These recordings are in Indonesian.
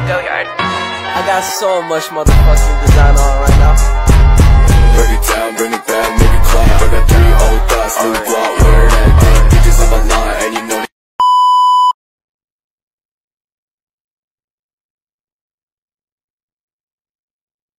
Go yard. I got so much motherfucking design on right now. Break it down, bring it back, make it clap. I got 3 old thoughts, new block, where that thing. Bitches on my line, and you know.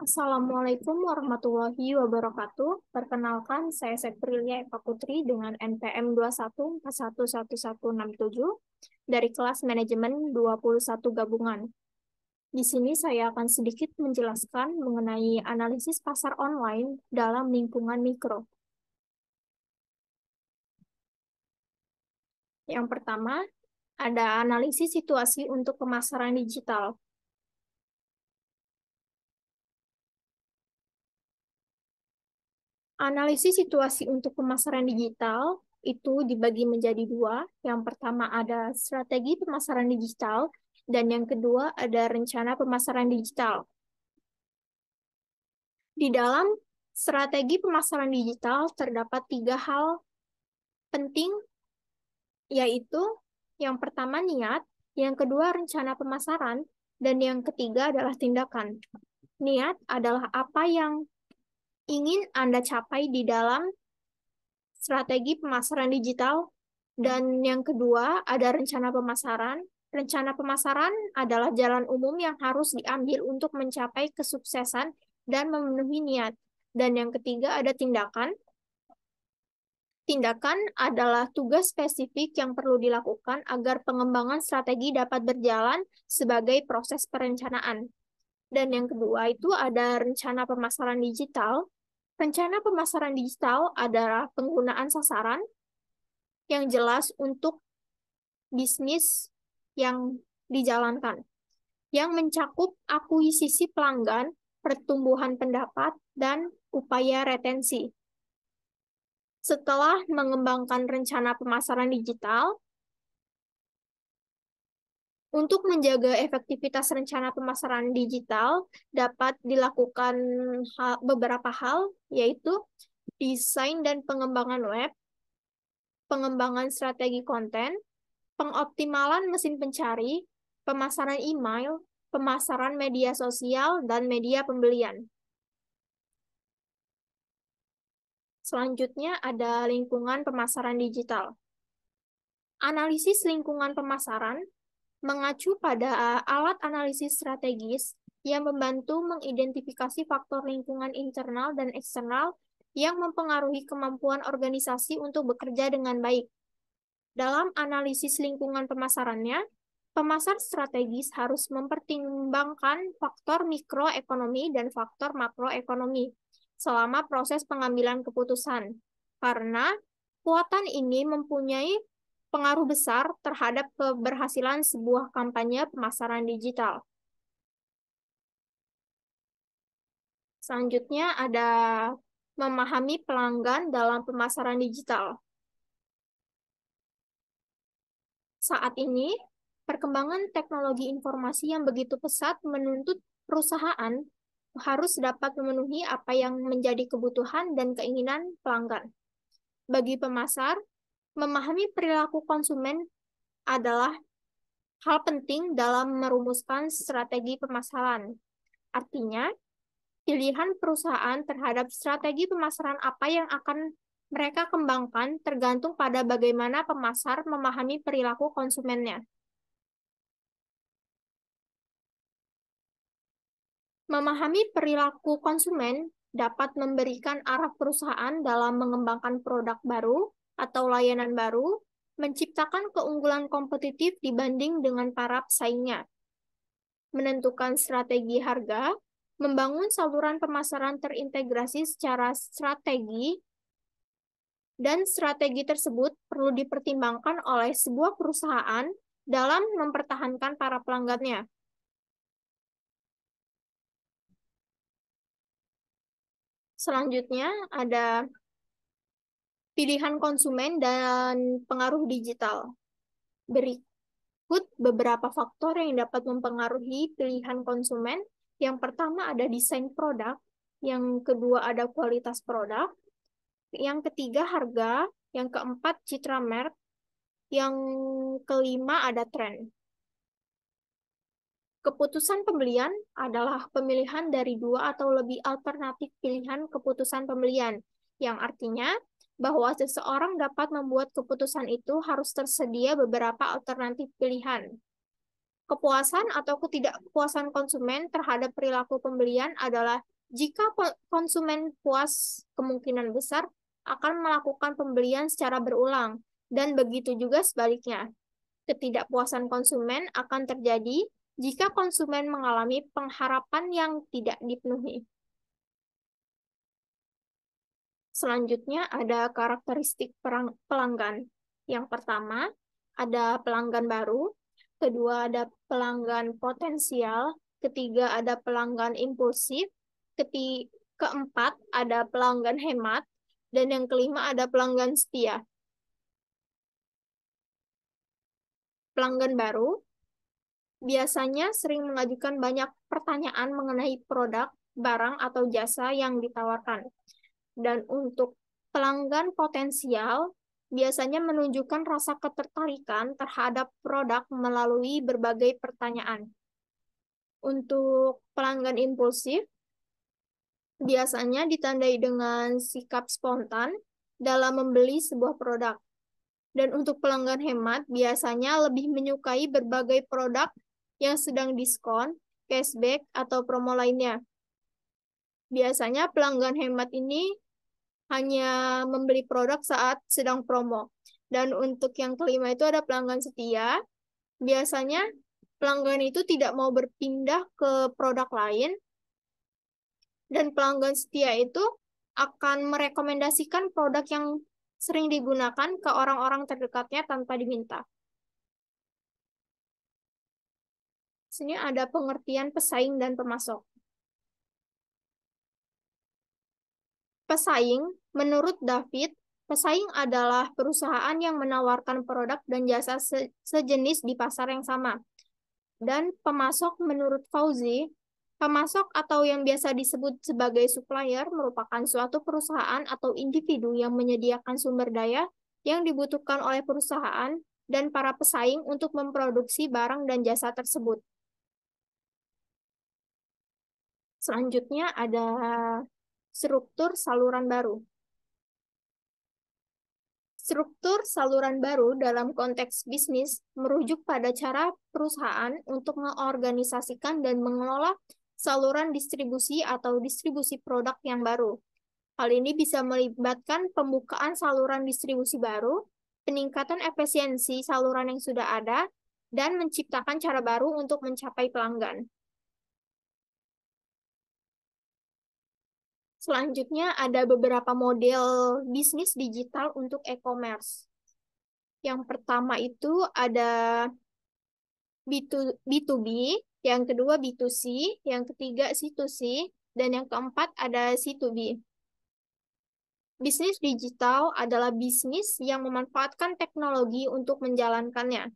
Assalamualaikum warahmatullahi wabarakatuh. Perkenalkan, saya Septrilia Eva Putri dengan NPM 21411167 dari kelas manajemen 21 gabungan. Di sini saya akan sedikit menjelaskan mengenai analisis pasar online dalam lingkungan mikro. Yang pertama, ada analisis situasi untuk pemasaran digital. Analisis situasi untuk pemasaran digital itu dibagi menjadi 2. Yang pertama ada strategi pemasaran digital, dan yang kedua ada rencana pemasaran digital. Di dalam strategi pemasaran digital terdapat 3 hal penting, yaitu yang pertama niat, yang kedua rencana pemasaran, dan yang ketiga adalah tindakan. Niat adalah apa yang ingin Anda capai di dalam strategi pemasaran digital, dan yang kedua ada rencana pemasaran. Rencana pemasaran adalah jalan umum yang harus diambil untuk mencapai kesuksesan dan memenuhi niat. Dan yang ketiga ada tindakan. Tindakan adalah tugas spesifik yang perlu dilakukan agar pengembangan strategi dapat berjalan sebagai proses perencanaan. Dan yang kedua itu ada rencana pemasaran digital. Rencana pemasaran digital adalah penggunaan sasaran yang jelas untuk bisnis yang dijalankan, yang mencakup akuisisi pelanggan, pertumbuhan pendapat, dan upaya retensi. Setelah mengembangkan rencana pemasaran digital, untuk menjaga efektivitas rencana pemasaran digital dapat dilakukan beberapa hal, yaitu desain dan pengembangan web, pengembangan strategi konten, pengoptimalan mesin pencari, pemasaran email, pemasaran media sosial, dan media pembelian. Selanjutnya ada lingkungan pemasaran digital. Analisis lingkungan pemasaran mengacu pada alat analisis strategis yang membantu mengidentifikasi faktor lingkungan internal dan eksternal yang mempengaruhi kemampuan organisasi untuk bekerja dengan baik. Dalam analisis lingkungan pemasarannya, pemasar strategis harus mempertimbangkan faktor mikroekonomi dan faktor makroekonomi selama proses pengambilan keputusan, karena kekuatan ini mempunyai pengaruh besar terhadap keberhasilan sebuah kampanye pemasaran digital. Selanjutnya ada memahami pelanggan dalam pemasaran digital. Saat ini, perkembangan teknologi informasi yang begitu pesat menuntut perusahaan harus dapat memenuhi apa yang menjadi kebutuhan dan keinginan pelanggan. Bagi pemasar, memahami perilaku konsumen adalah hal penting dalam merumuskan strategi pemasaran. Artinya, pilihan perusahaan terhadap strategi pemasaran apa yang akan mereka kembangkan tergantung pada bagaimana pemasar memahami perilaku konsumennya. Memahami perilaku konsumen dapat memberikan arah perusahaan dalam mengembangkan produk baru atau layanan baru, menciptakan keunggulan kompetitif dibanding dengan para pesaingnya, menentukan strategi harga, membangun saluran pemasaran terintegrasi secara strategi, dan strategi tersebut perlu dipertimbangkan oleh sebuah perusahaan dalam mempertahankan para pelanggannya. Selanjutnya ada pilihan konsumen dan pengaruh digital. Berikut beberapa faktor yang dapat mempengaruhi pilihan konsumen. Yang pertama ada desain produk, yang kedua ada kualitas produk, yang ketiga harga, yang keempat citra merek, yang kelima ada tren. Keputusan pembelian adalah pemilihan dari dua atau lebih alternatif pilihan keputusan pembelian, yang artinya bahwa seseorang dapat membuat keputusan itu harus tersedia beberapa alternatif pilihan. Kepuasan atau ketidakpuasan konsumen terhadap perilaku pembelian adalah jika konsumen puas, kemungkinan besar akan melakukan pembelian secara berulang, dan begitu juga sebaliknya. Ketidakpuasan konsumen akan terjadi jika konsumen mengalami pengharapan yang tidak dipenuhi. Selanjutnya ada karakteristik pelanggan. Yang pertama, ada pelanggan baru. Kedua, ada pelanggan potensial. Ketiga, ada pelanggan impulsif. Keempat, ada pelanggan hemat. Dan yang kelima, ada pelanggan setia. Pelanggan baru biasanya sering mengajukan banyak pertanyaan mengenai produk, barang, atau jasa yang ditawarkan. Dan untuk pelanggan potensial, biasanya menunjukkan rasa ketertarikan terhadap produk melalui berbagai pertanyaan. Untuk pelanggan impulsif, biasanya ditandai dengan sikap spontan dalam membeli sebuah produk. Dan untuk pelanggan hemat, biasanya lebih menyukai berbagai produk yang sedang diskon, cashback, atau promo lainnya. Biasanya pelanggan hemat ini hanya membeli produk saat sedang promo. Dan untuk yang kelima itu ada pelanggan setia. Biasanya pelanggan itu tidak mau berpindah ke produk lain. Dan pelanggan setia itu akan merekomendasikan produk yang sering digunakan ke orang-orang terdekatnya tanpa diminta. Sini ada pengertian pesaing dan pemasok. Pesaing, menurut David, pesaing adalah perusahaan yang menawarkan produk dan jasa sejenis di pasar yang sama. Dan pemasok, menurut Fauzi, pemasok atau yang biasa disebut sebagai supplier merupakan suatu perusahaan atau individu yang menyediakan sumber daya yang dibutuhkan oleh perusahaan dan para pesaing untuk memproduksi barang dan jasa tersebut. Selanjutnya ada struktur saluran baru. Struktur saluran baru dalam konteks bisnis merujuk pada cara perusahaan untuk mengorganisasikan dan mengelola saluran distribusi atau distribusi produk yang baru. Hal ini bisa melibatkan pembukaan saluran distribusi baru, peningkatan efisiensi saluran yang sudah ada, dan menciptakan cara baru untuk mencapai pelanggan. Selanjutnya ada beberapa model bisnis digital untuk e-commerce. Yang pertama itu ada B2B, yang kedua B2C, yang ketiga C2C, dan yang keempat ada C2B. Bisnis digital adalah bisnis yang memanfaatkan teknologi untuk menjalankannya.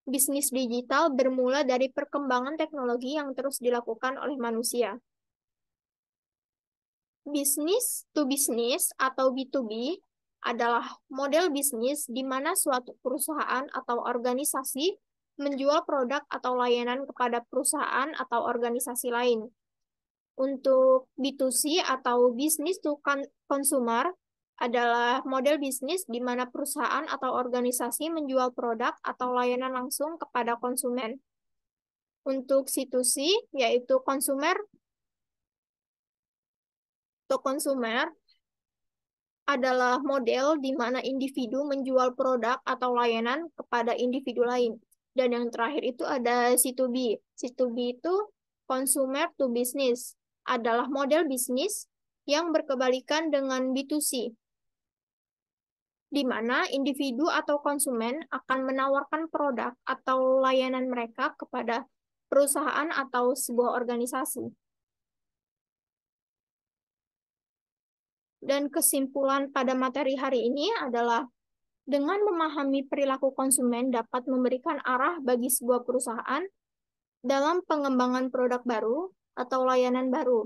Bisnis digital bermula dari perkembangan teknologi yang terus dilakukan oleh manusia. Bisnis to business atau B2B adalah model bisnis di mana suatu perusahaan atau organisasi menjual produk atau layanan kepada perusahaan atau organisasi lain. Untuk B2C atau business to consumer adalah model bisnis di mana perusahaan atau organisasi menjual produk atau layanan langsung kepada konsumen. Untuk C2C, yaitu consumer to consumer, adalah model di mana individu menjual produk atau layanan kepada individu lain. Dan yang terakhir itu ada C2B. C2B itu consumer to business, adalah model bisnis yang berkebalikan dengan B2C, di mana individu atau konsumen akan menawarkan produk atau layanan mereka kepada perusahaan atau sebuah organisasi. Dan kesimpulan pada materi hari ini adalah dengan memahami perilaku konsumen dapat memberikan arah bagi sebuah perusahaan dalam pengembangan produk baru atau layanan baru,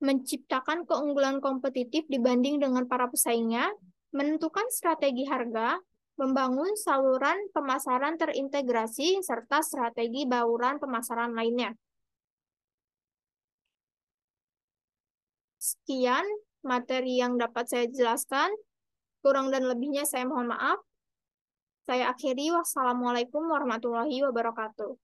menciptakan keunggulan kompetitif dibanding dengan para pesaingnya, menentukan strategi harga, membangun saluran pemasaran terintegrasi, serta strategi bauran pemasaran lainnya. Sekian materi yang dapat saya jelaskan. Kurang dan lebihnya saya mohon maaf. Saya akhiri. Wassalamualaikum warahmatullahi wabarakatuh.